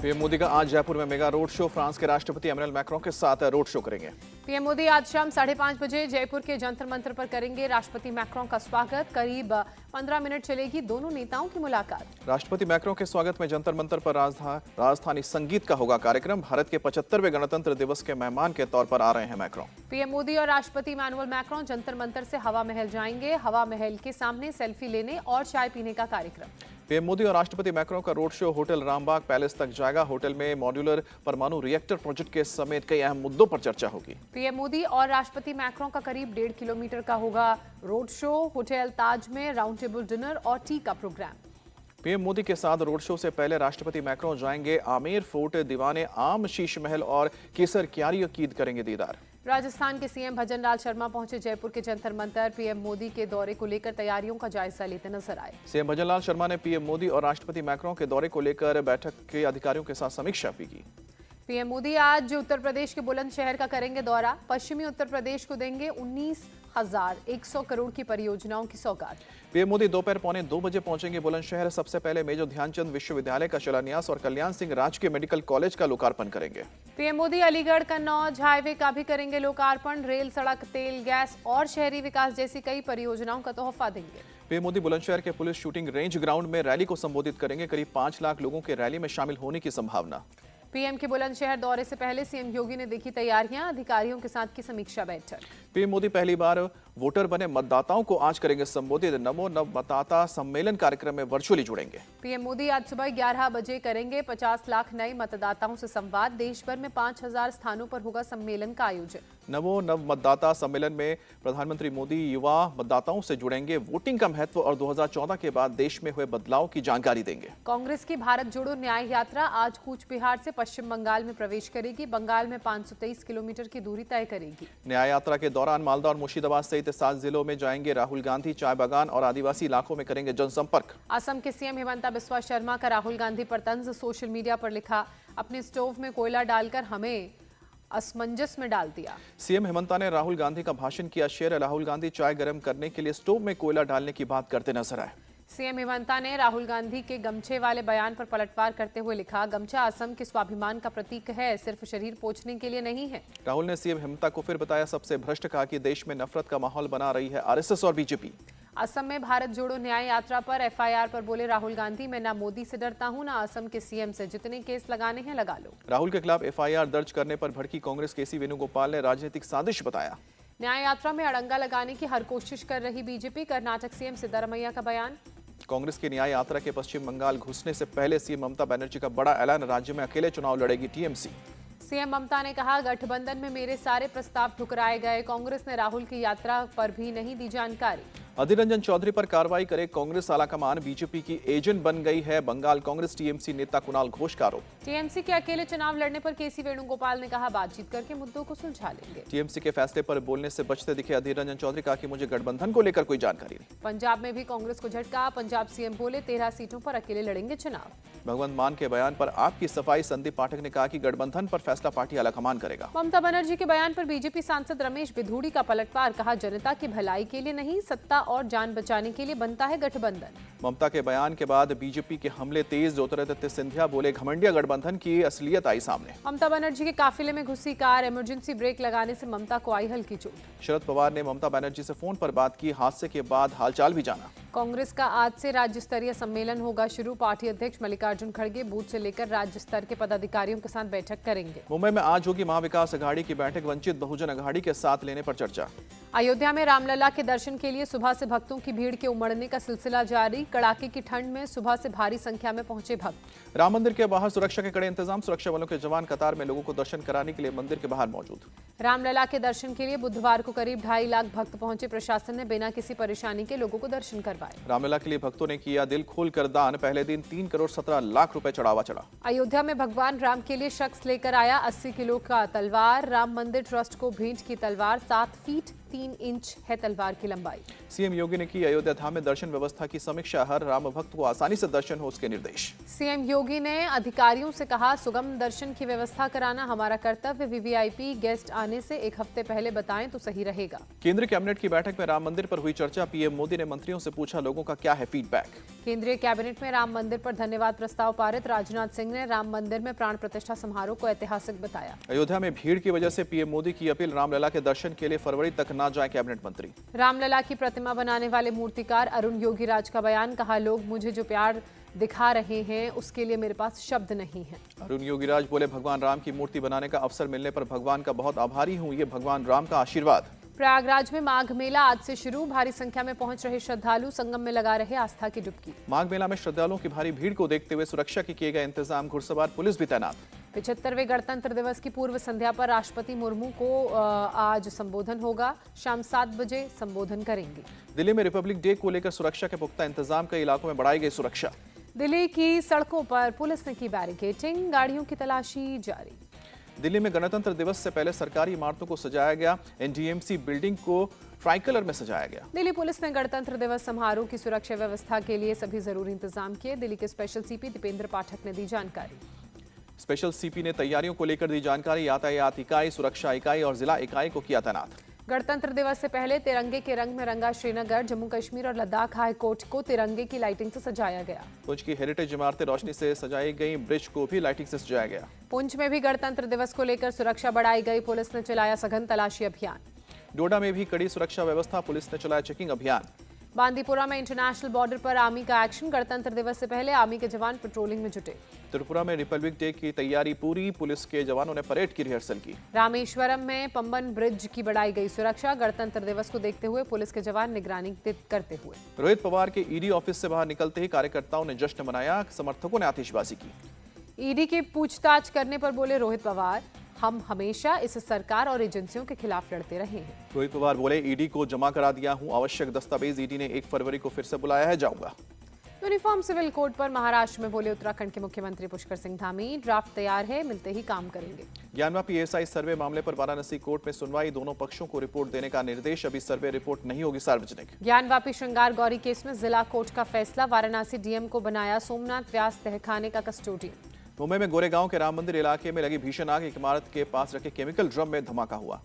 PM Modi का आज जयपुर में मेगा रोड शो। फ्रांस के राष्ट्रपति इमैनुअल मैक्रों के साथ रोड शो करेंगे। पीएम मोदी आज शाम 5:30 बजे जयपुर के जंतर मंतर पर करेंगे राष्ट्रपति मैक्रों का स्वागत। करीब 15 मिनट चलेगी दोनों नेताओं की मुलाकात। राष्ट्रपति मैक्रों के स्वागत में जंतर मंतर पर राजधानी संगीत का होगा कार्यक्रम। भारत के 75वें गणतंत्र दिवस के मेहमान के तौर पर आ रहे हैं मैक्रों। पीएम मोदी और राष्ट्रपति इमैनुअल मैक्रों जंतर मंतर से हवा महल जाएंगे। हवा महल के सामने सेल्फी लेने और चाय पीने का कार्यक्रम। पीएम मोदी और राष्ट्रपति मैक्रों का road show hotel Rambagh palace तक जाएगा। होटल में मॉड्यूलर परमाणु रिएक्टर प्रोजेक्ट के समेत कई अहम मुद्दों पर चर्चा होगी। पीएम मोदी और राष्ट्रपति मैक्रों का करीब 1.5 किलोमीटर का होगा रोड शो। होटल ताज में राउंड टेबल डिनर और टी का प्रोग्राम। पीएम मोदी के साथ रोड शो से पहले राष्ट्रपति मैक्रों जाएंगे आमेर फोर्ट, दीवाने आम, शीश महल और केसर क्यारी कीद करेंगे दीदार। राजस्थान के सीएम भजनलाल शर्मा पहुंचे जयपुर के जंतर मंतर। पीएम मोदी के दौरे को लेकर तैयारियों का जायजा लेते नजर आए। सीएम भजनलाल शर्मा ने पीएम मोदी और राष्ट्रपति मैक्रों के दौरे को लेकर बैठक के अधिकारियों के साथ समीक्षा भी की। पीएम मोदी आज उत्तर प्रदेश के बुलंदशहर का करेंगे दौरा। पश्चिमी उत्तर प्रदेश को देंगे 19,100 करोड़ की परियोजनाओं की सौगात। पीएम मोदी दोपहर 1:45 बजे पहुंचेंगे बुलंदशहर। सबसे पहले मेजर ध्यानचंद विश्वविद्यालय का शिलान्यास और कल्याण सिंह राजकीय मेडिकल कॉलेज का लोकार्पण करेंगे। पीएम मोदी अलीगढ़ कन्नौज हाईवे का भी करेंगे लोकार्पण। रेल, सड़क, तेल, गैस और शहरी विकास जैसी कई परियोजनाओं का तोहफा देंगे। पीएम मोदी बुलंदशहर के पुलिस शूटिंग रेंज ग्राउंड में रैली को संबोधित करेंगे। करीब 5 लाख लोगों के रैली में शामिल होने की संभावना। पीएम के बुलंदशहर दौरे से पहले सीएम योगी ने देखी तैयारियां, अधिकारियों के साथ की समीक्षा बैठक। पीएम मोदी पहली बार वोटर बने मतदाताओं को आज करेंगे संबोधित। नमो नव मतदाता सम्मेलन कार्यक्रम में वर्चुअली जुड़ेंगे। पीएम मोदी आज सुबह 11 बजे करेंगे 50 लाख नए मतदाताओं से संवाद। देश भर में 5,000 स्थानों पर होगा सम्मेलन का आयोजन। नमो नव मतदाता सम्मेलन में प्रधानमंत्री मोदी युवा मतदाताओं से जुड़ेंगे। वोटिंग का महत्व और 2014 के बाद देश में हुए बदलाव की जानकारी देंगे। कांग्रेस की भारत जोड़ो न्याय यात्रा आज कूच बिहार से पश्चिम बंगाल में प्रवेश करेगी। बंगाल में 523 किलोमीटर की दूरी तय करेगी। न्याय यात्रा के दौरान मालदा और मुर्शिदाबाद सहित 7 जिलों में जाएंगे राहुल गांधी। चाय बागान और आदिवासी इलाकों में करेंगे जनसंपर्क। असम के सीएम हिमंता बिस्वा शर्मा का राहुल गांधी पर तंज। सोशल मीडिया पर लिखा, अपने स्टोव में कोयला डालकर हमें असमंजस में डाल दिया। सीएम हिमंता ने राहुल गांधी का भाषण किया शेयर। राहुल गांधी चाय गर्म करने के लिए स्टोव में कोयला डालने की बात करते नजर आए। सीएम हिमंता ने राहुल गांधी के गमछे वाले बयान पर पलटवार करते हुए लिखा, गमछा असम के स्वाभिमान का प्रतीक है, सिर्फ शरीर पोंछने के लिए नहीं है। राहुल ने सीएम हिमंता को फिर बताया सबसे भ्रष्ट। कहा कि देश में नफरत का माहौल बना रही है आरएसएस और बीजेपी। असम में भारत जोड़ो न्याय यात्रा पर एफआईआर पर बोले राहुल गांधी, मैं ना मोदी से डरता हूं ना असम के सीएम से। जितने केस लगाने हैं लगा लो। राहुल के खिलाफ एफआईआर दर्ज करने पर भड़की कांग्रेस के सी वेणुगोपाल ने राजनीतिक साजिश बताया। न्याय यात्रा में अड़ंगा लगाने की हर कोशिश कर रही बीजेपी। कर्नाटक सीएम सिद्धारमैया का बयान। कांग्रेस की न्याय यात्रा के पश्चिम बंगाल घुसने से पहले सीएम ममता बनर्जी का बड़ा ऐलान। राज्य में अकेले चुनाव लड़ेगी टीएमसी। सीएम ममता ने कहा, गठबंधन में मेरे सारे प्रस्ताव ठुकराए गए। कांग्रेस ने राहुल की यात्रा पर भी नहीं दी जानकारी। अधीर रंजन चौधरी पर कार्रवाई करे कांग्रेस आलाकमान। बीजेपी की एजेंट बन गई है बंगाल कांग्रेस। टीएमसी नेता कुणाल घोष का आरोप। टीएमसी के अकेले चुनाव लड़ने पर केसी वेणुगोपाल ने कहा, बातचीत करके मुद्दों को सुलझा लेंगे। टीएमसी के फैसले पर बोलने से बचते दिखे अधीर रंजन चौधरी। कहा कि मुझे गठबंधन को लेकर कोई जानकारी नहीं। पंजाब में भी कांग्रेस को झटका। पंजाब सीएम बोले 13 सीटों पर अकेले लड़ेंगे चुनाव। भगवंत मान के बयान पर आपकी सफाई। संदीप पाठक ने कहा कि गठबंधन पर फैसला पार्टी आलाकमान करेगा। ममता बनर्जी के बयान पर बीजेपी सांसद रमेश बिधूड़ी का पलटवार। कहा, जनता की भलाई के लिए नहीं, सत्ता और जान बचाने के लिए बनता है गठबंधन। ममता के बयान के बाद बीजेपी के हमले तेज। ज्योतिरादित्य सिंधिया बोले घमंडिया गठबंधन की असलियत आई सामने। ममता बनर्जी के काफिले में घुसी कार। इमरजेंसी ब्रेक लगाने से ममता को आई हल्की चोट। शरद पवार ने ममता बनर्जी से फोन पर बात की। हादसे के बाद हालचाल भी जाना। कांग्रेस का आज से राज्य स्तरीय सम्मेलन होगा शुरू। पार्टी अध्यक्ष मल्लिकार्जुन खड़गे बूथ से लेकर राज्य स्तर के पदाधिकारियों के साथ बैठक करेंगे। मुंबई में आज होगी महाविकास अघाड़ी की बैठक। वंचित बहुजन अघाड़ी के साथ लेने पर चर्चा। अयोध्या में रामलला के दर्शन के लिए सुबह से भक्तों की भीड़ के उमड़ने का सिलसिला जारी। कड़ाके की ठंड में सुबह से भारी संख्या में पहुंचे भक्त। राम मंदिर के बाहर सुरक्षा के कड़े इंतजाम। सुरक्षा बलों के जवान कतार में लोगों को दर्शन कराने के लिए मंदिर के बाहर मौजूद। रामलला के दर्शन के लिए बुधवार को करीब 2.5 लाख भक्त पहुंचे। प्रशासन ने बिना किसी परेशानी के लोगों को दर्शन करवाए। रामलला के लिए भक्तों ने किया दिल खोलकर दान। पहले दिन 3 करोड़ 17 लाख रुपए चढ़ावा चढ़ा। अयोध्या में भगवान राम के लिए शख्स लेकर आया 80 किलो का तलवार। राम मंदिर ट्रस्ट को भेंट की तलवार 7 फीट 3 इंच है तलवार की लंबाई। सीएम योगी ने की अयोध्या धाम में दर्शन व्यवस्था की समीक्षा, हर राम भक्त को आसानी से दर्शन हो उसके निर्देश। सीएम योगी ने अधिकारियों से कहा, सुगम दर्शन की व्यवस्था कराना हमारा कर्तव्य, वीवीआईपी गेस्ट आने से 1 हफ्ते पहले बताएं तो सही रहेगा। केंद्रीय कैबिनेट की बैठक में राम मंदिर पर हुई चर्चा, पीएम मोदी ने मंत्रियों से पूछा लोगों का क्या है फीडबैक। केंद्रीय कैबिनेट में राम मंदिर पर धन्यवाद प्रस्ताव पारित, राजनाथ सिंह ने राम मंदिर में प्राण प्रतिष्ठा समारोह को ऐतिहासिक बताया। अयोध्या में भीड़ की वजह से पीएम मोदी की अपील, रामलला के दर्शन के लिए फरवरी तक ना जाए कैबिनेट मंत्री। रामलला की प्रतिमा बनाने वाले मूर्तिकार अरुण योगीराज का बयान, कहा लोग मुझे जो प्यार दिखा रहे हैं उसके लिए मेरे पास शब्द नहीं है। अरुण योगीराज बोले, भगवान राम की मूर्ति बनाने का अवसर मिलने पर भगवान का बहुत आभारी हूं, ये भगवान राम का आशीर्वाद। प्रयागराज में माघ मेला आज से शुरू, भारी संख्या में पहुंच रहे श्रद्धालु संगम में लगा रहे आस्था की डुबकी। माघ मेला में श्रद्धालुओं की भारी भीड़ को देखते हुए सुरक्षा के किए गए इंतजाम, घुड़सवार पुलिस भी तैनात। 75वें गणतंत्र दिवस की पूर्व संध्या पर राष्ट्रपति मुर्मू को आज संबोधन होगा, शाम 7 बजे संबोधन करेंगे। दिल्ली में रिपब्लिक डे को लेकर सुरक्षा के पुख्ता इंतजाम, कई इलाकों में बढ़ाई गई सुरक्षा। दिल्ली की सड़कों पर पुलिस ने की बैरिकेडिंग, गाड़ियों की तलाशी जारी। दिल्ली में गणतंत्र दिवस से पहले सरकारी इमारतों को सजाया गया, एनडीएमसी बिल्डिंग को ट्राई कलर में सजाया गया। दिल्ली पुलिस ने गणतंत्र दिवस समारोह की सुरक्षा व्यवस्था के लिए सभी जरूरी इंतजाम किए, दिल्ली के स्पेशल सीपी दीपेंद्र पाठक ने दी जानकारी। स्पेशल सीपी ने तैयारियों को लेकर दी जानकारी, यातायात इकाई, सुरक्षा इकाई और जिला इकाई को किया तैनात। गणतंत्र दिवस से पहले तिरंगे के रंग में रंगा श्रीनगर, जम्मू कश्मीर और लद्दाख हाई कोर्ट को तिरंगे की लाइटिंग से सजाया गया। पुंछ की हेरिटेज इमारतें रोशनी से सजाई गई, ब्रिज को भी लाइटिंग से सजाया गया। पुंछ में भी गणतंत्र दिवस को लेकर सुरक्षा बढ़ाई गई, पुलिस ने चलाया सघन तलाशी अभियान। डोडा में भी कड़ी सुरक्षा व्यवस्था, पुलिस ने चलाया चेकिंग अभियान। बांदीपुरा में इंटरनेशनल बॉर्डर पर आर्मी का एक्शन, गणतंत्र दिवस से पहले आर्मी के जवान पेट्रोलिंग में जुटे। त्रिपुरा में रिपब्लिक डे की तैयारी पूरी, पुलिस के जवानों ने परेड की रिहर्सल की। रामेश्वरम में पंबन ब्रिज की बढ़ाई गई सुरक्षा, गणतंत्र दिवस को देखते हुए पुलिस के जवान निगरानी करते हुए। रोहित पवार के ईडी ऑफिस से बाहर निकलते ही कार्यकर्ताओं ने जश्न मनाया, समर्थकों ने आतिशबाजी की। ईडी की पूछताछ करने पर बोले रोहित पवार, हम हमेशा इस सरकार और एजेंसियों के खिलाफ लड़ते रहे हैं। रोहित पवार बोले, ईडी को जमा करा दिया हूं, आवश्यक दस्तावेज ईडी ने 1 फरवरी को फिर से बुलाया है, जाऊंगा। यूनिफॉर्म सिविल कोड पर महाराष्ट्र में बोले उत्तराखंड के मुख्यमंत्री पुष्कर सिंह धामी, ड्राफ्ट तैयार है, मिलते ही काम करेंगे। ज्ञानवापी एएसआई सर्वे मामले पर वाराणसी कोर्ट में सुनवाई, दोनों पक्षों को रिपोर्ट देने का निर्देश, अभी सर्वे रिपोर्ट नहीं होगी सार्वजनिक। ज्ञानवापी श्रृंगार गौरी केस में जिला कोर्ट का फैसला, वाराणसी डीएम को बनाया सोमनाथ व्यास तहखाने का कस्टोडियन। मुंबई में गोरेगांव के राम मंदिर इलाके में लगी भीषण आग, एक इमारत के पास रखे केमिकल ड्रम में धमाका हुआ।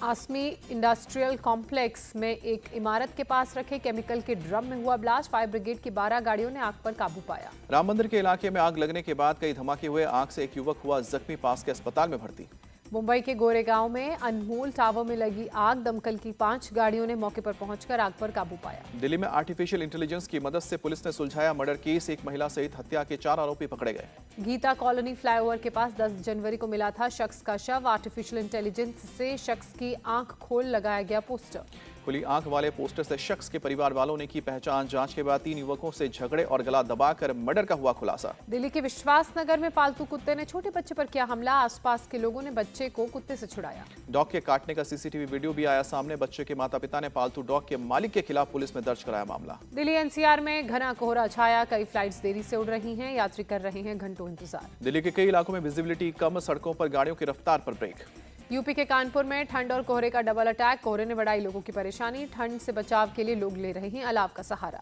आसमी इंडस्ट्रियल कॉम्प्लेक्स में एक इमारत के पास रखे केमिकल के ड्रम में हुआ ब्लास्ट, फायर ब्रिगेड की 12 गाड़ियों ने आग पर काबू पाया। राम मंदिर के इलाके में आग लगने के बाद कई धमाके हुए, आग से एक युवक हुआ जख्मी, पास के अस्पताल में भर्ती। मुंबई के गोरेगांव में अनमोल टावर में लगी आग, दमकल की 5 गाड़ियों ने मौके पर पहुंचकर आग पर काबू पाया। दिल्ली में आर्टिफिशियल इंटेलिजेंस की मदद से पुलिस ने सुलझाया मर्डर केस, एक महिला सहित हत्या के 4 आरोपी पकड़े गए। गीता कॉलोनी फ्लाईओवर के पास 10 जनवरी को मिला था शख्स का शव, आर्टिफिशियल इंटेलिजेंस से शख्स की आंख खोल लगाया गया पोस्टर। खुली आंख वाले पोस्टर से शख्स के परिवार वालों ने की पहचान, जांच के बाद 3 युवकों से झगड़े और गला दबाकर मर्डर का हुआ खुलासा। दिल्ली के विश्वास नगर में पालतू कुत्ते ने छोटे बच्चे पर किया हमला, आसपास के लोगों ने बच्चे को कुत्ते से छुड़ाया। डॉग के काटने का सीसीटीवी वीडियो भी आया सामने, बच्चे के माता पिता ने पालतू डॉग के मालिक के खिलाफ पुलिस में दर्ज कराया मामला। दिल्ली एनसीआर में घना कोहरा छाया, कई फ्लाइट्स देरी से उड़ रही हैं, यात्री कर रहे हैं घंटों इंतजार। दिल्ली के कई इलाकों में विजिबिलिटी कम, सड़कों पर गाड़ियों की रफ्तार पर ब्रेक। यूपी के कानपुर में ठंड और कोहरे का डबल अटैक, कोहरे ने बढ़ाई लोगों की परेशानी, ठंड से बचाव के लिए लोग ले रहे हैं अलाव का सहारा।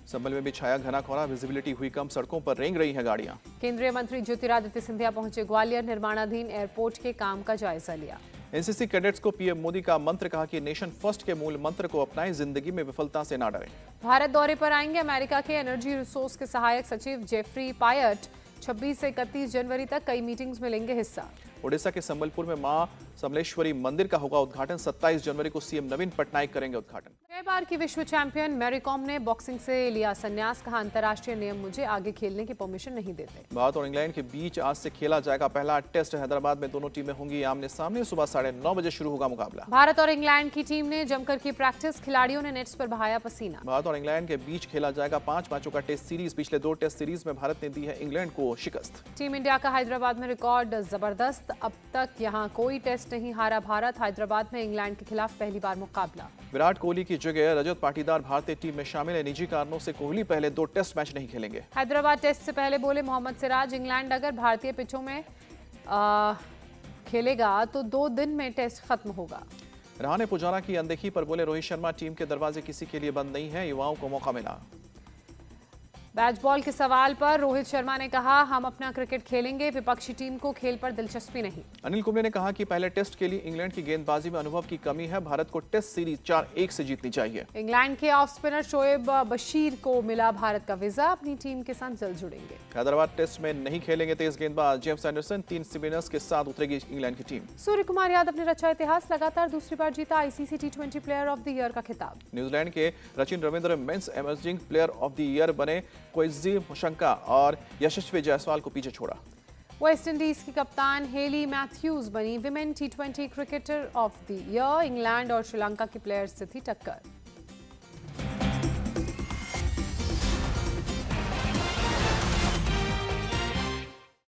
संभल में भी छाया घना कोहरा, विजिबिलिटी हुई कम, सड़कों पर रेंग रही हैं गाड़ियां। केंद्रीय मंत्री ज्योतिरादित्य सिंधिया पहुंचे ग्वालियर, निर्माणाधीन एयरपोर्ट के काम का जायजा लिया। एनसीसी कैडेट्स को पीएम मोदी का मंत्र, कहा कि नेशन फर्स्ट के मूल मंत्र को अपनाएं, जिंदगी में विफलता से ना डरें। भारत दौरे पर आएंगे अमेरिका के एनर्जी रिसोर्स के सहायक सचिव जेफरी पायट, 26 से 31 जनवरी तक कई मीटिंग्स में लेंगे हिस्सा। ओडिशा के संबलपुर में मां समलेश्वरी मंदिर का होगा उद्घाटन, 27 जनवरी को सीएम नवीन पटनायक करेंगे उद्घाटन। 6 बार की विश्व चैंपियन मैरी कॉम ने बॉक्सिंग से लिया संन्यास, कहा अंतर्राष्ट्रीय नियम मुझे आगे खेलने की परमिशन नहीं देते। भारत और इंग्लैंड के बीच आज से खेला जाएगा पहला टेस्ट, हैदराबाद में दोनों टीमें होंगी आमने सामने, सुबह 9:30 बजे शुरू होगा मुकाबला। भारत और इंग्लैंड की टीम ने जमकर की प्रैक्टिस, खिलाड़ियों ने नेट्स पर बहाया पसीना। भारत और इंग्लैंड के बीच खेला जाएगा 5 मैचों का टेस्ट सीरीज, पिछले 2 टेस्ट सीरीज में भारत ने दी है इंग्लैंड को शिकस्त। टीम इंडिया का हैदराबाद में रिकॉर्ड जबरदस्त, अब तक यहां कोई टेस्ट नहीं हारा भारत, हैदराबाद में इंग्लैंड के खिलाफ पहली बार मुकाबला। विराट कोहली की जगह रजत पाटीदार भारतीय टीम में शामिल है, निजी कारणों से कोहली पहले 2 टेस्ट मैच नहीं खेलेंगे। हैदराबाद टेस्ट से पहले बोले मोहम्मद सिराज, इंग्लैंड अगर भारतीय पिचों में खेलेगा तो 2 दिन में टेस्ट खत्म होगा। रहाणे पुजारा की अनदेखी पर बोले रोहित शर्मा, टीम के दरवाजे किसी के लिए बंद नहीं है, युवाओं को मौका मिला। बैच बॉल के सवाल पर रोहित शर्मा ने कहा, हम अपना क्रिकेट खेलेंगे, विपक्षी टीम को खेल पर दिलचस्पी नहीं। अनिल कुंबले ने कहा कि पहले टेस्ट के लिए इंग्लैंड की गेंदबाजी में अनुभव की कमी है, भारत को टेस्ट सीरीज 4-1 से जीतनी चाहिए। इंग्लैंड के ऑफ स्पिनर शोएब बशीर को मिला भारत का वीजा, अपनी टीम के साथ जल्द जुड़ेंगे। हैदराबाद टेस्ट में नहीं खेलेंगे तेज गेंदबाज जेम्स एंडरसन, 3 स्पिनर्स के साथ उतरेगी इंग्लैंड की टीम। सूर्य कुमार यादव ने रचा इतिहास, लगातार दूसरी बार जीता ICC T20 player of the year का खिताब। न्यूजीलैंड के Sachin Ravindra men's emerging player of the year बने, क्विजी शंका और यशस्वी जायसवाल को पीछे छोड़ा। वेस्ट इंडीज की कप्तान हेली मैथ्यूज बनी women T20 cricketer of the year, England और श्रीलंका के प्लेयर्स से थी टक्कर।